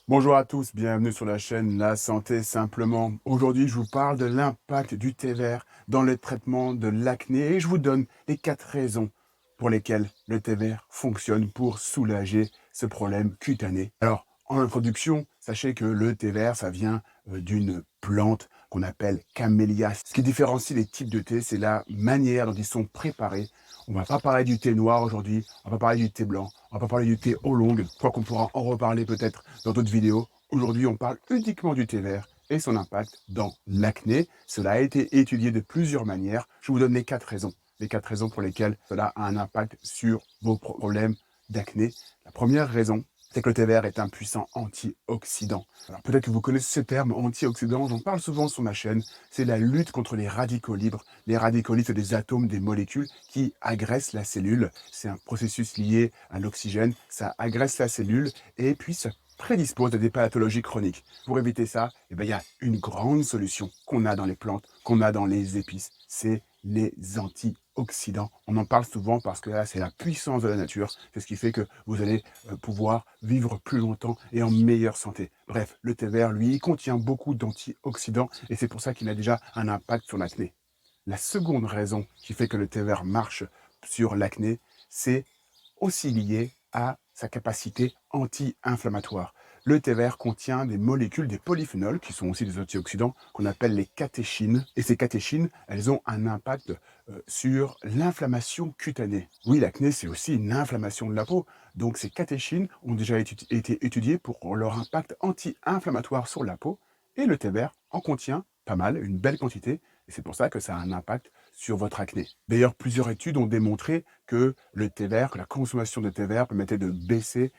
Bonjour à tous, bienvenue sur la chaîne La Santé Simplement. Aujourd'hui, je vous parle de l'impact du thé vert dans le traitement de l'acné et je vous donne les 4 raisons pour lesquelles le thé vert fonctionne pour soulager ce problème cutané. Alors, en introduction, sachez que le thé vert, ça vient d'une plante qu'on appelle Camellia. Ce qui différencie les types de thé, c'est la manière dont ils sont préparés. On va pas parler du thé noir aujourd'hui, on va pas parler du thé blanc, on va pas parler du thé oolong, quoi qu'on pourra en reparler peut-être dans d'autres vidéos. Aujourd'hui, on parle uniquement du thé vert et son impact dans l'acné. Cela a été étudié de plusieurs manières. Je vous donne les 4 raisons. Les 4 raisons pour lesquelles cela a un impact sur vos problèmes d'acné. La première raison, c'est que le thé vert est un puissant antioxydant. Alors peut-être que vous connaissez ce terme antioxydant, j'en parle souvent sur ma chaîne. C'est la lutte contre les radicaux libres. Les radicaux libres, c'est des atomes, des molécules qui agressent la cellule. C'est un processus lié à l'oxygène. Ça agresse la cellule et puis ça prédispose à des pathologies chroniques. Pour éviter ça, eh ben, il y a une grande solution qu'on a dans les plantes, qu'on a dans les épices. C'est les antioxydants. On en parle souvent parce que là, c'est la puissance de la nature. C'est ce qui fait que vous allez pouvoir vivre plus longtemps et en meilleure santé. Bref, le thé vert, lui, il contient beaucoup d'antioxydants et c'est pour ça qu'il a déjà un impact sur l'acné. La seconde raison qui fait que le thé vert marche sur l'acné, c'est aussi lié à sa capacité anti-inflammatoire. Le thé vert contient des molécules, des polyphénols, qui sont aussi des antioxydants, qu'on appelle les catéchines. Et ces catéchines, elles ont un impact sur l'inflammation cutanée. Oui, l'acné, c'est aussi une inflammation de la peau. Donc ces catéchines ont déjà été étudiées pour leur impact anti-inflammatoire sur la peau. Et le thé vert en contient pas mal, une belle quantité. Et c'est pour ça que ça a un impact sur votre acné. D'ailleurs, plusieurs études ont démontré que le thé vert, que la consommation de thé vert permettait de baisser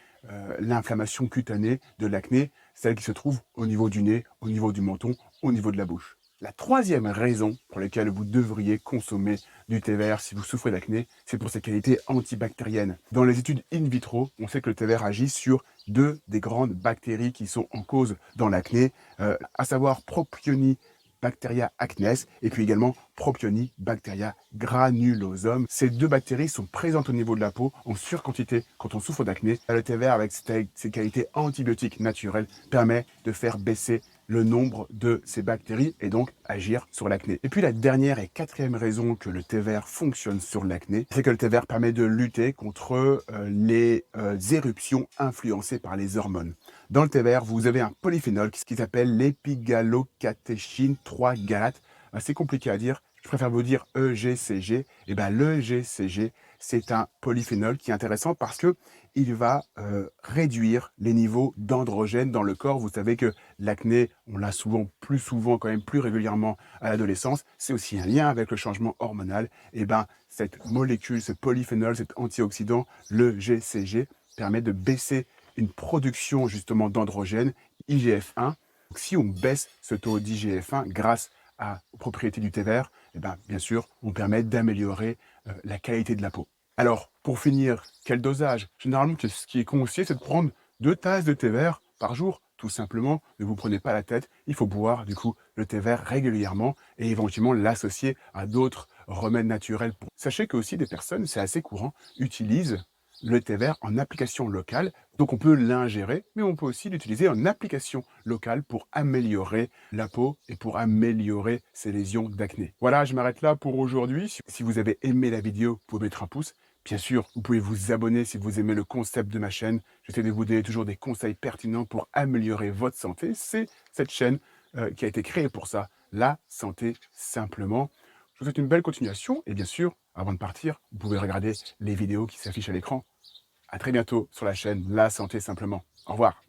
l'inflammation cutanée de l'acné, celle qui se trouve au niveau du nez, au niveau du menton, au niveau de la bouche. La troisième raison pour laquelle vous devriez consommer du thé vert si vous souffrez d'acné, c'est pour ses qualités antibactériennes. Dans les études in vitro, on sait que le thé vert agit sur deux des grandes bactéries qui sont en cause dans l'acné, à savoir Propionibacteria acnes et puis également Propionibacteria granulosum. Ces deux bactéries sont présentes au niveau de la peau en surquantité quand on souffre d'acné. Le thé vert, avec ses qualités antibiotiques naturelles, permet de faire baisser le nombre de ces bactéries et donc agir sur l'acné. Et puis la dernière et quatrième raison que le thé vert fonctionne sur l'acné, c'est que le thé vert permet de lutter contre les éruptions influencées par les hormones. Dans le thé vert, vous avez un polyphénol qui s'appelle l'épigalocatéchine 3-galate. C'est compliqué à dire, je préfère vous dire EGCG. Et bien l'EGCG, c'est un polyphénol qui est intéressant parce que il va réduire les niveaux d'androgènes dans le corps. Vous savez que l'acné, on l'a souvent, plus souvent, quand même plus régulièrement à l'adolescence. C'est aussi un lien avec le changement hormonal. Et ben cette molécule, ce polyphénol, cet antioxydant, le GCG, permet de baisser une production justement d'androgènes, IGF-1. Donc, si on baisse ce taux d'IGF-1 grâce aux propriétés du thé vert, eh ben, bien sûr, on permet d'améliorer la qualité de la peau. Alors, pour finir, quel dosage? Généralement, ce qui est conseillé, c'est de prendre 2 tasses de thé vert par jour. Tout simplement, ne vous prenez pas la tête. Il faut boire, du coup, le thé vert régulièrement et éventuellement l'associer à d'autres remèdes naturels. Sachez que aussi des personnes, c'est assez courant, utilisent le thé vert en application locale. Donc, on peut l'ingérer, mais on peut aussi l'utiliser en application locale pour améliorer la peau et pour améliorer ses lésions d'acné. Voilà, je m'arrête là pour aujourd'hui. Si vous avez aimé la vidéo, vous pouvez mettre un pouce. Bien sûr, vous pouvez vous abonner si vous aimez le concept de ma chaîne. J'essaie de vous donner toujours des conseils pertinents pour améliorer votre santé. C'est cette chaîne qui a été créée pour ça, La Santé Simplement. Je vous souhaite une belle continuation et bien sûr, avant de partir, vous pouvez regarder les vidéos qui s'affichent à l'écran. À très bientôt sur la chaîne La Santé Simplement. Au revoir.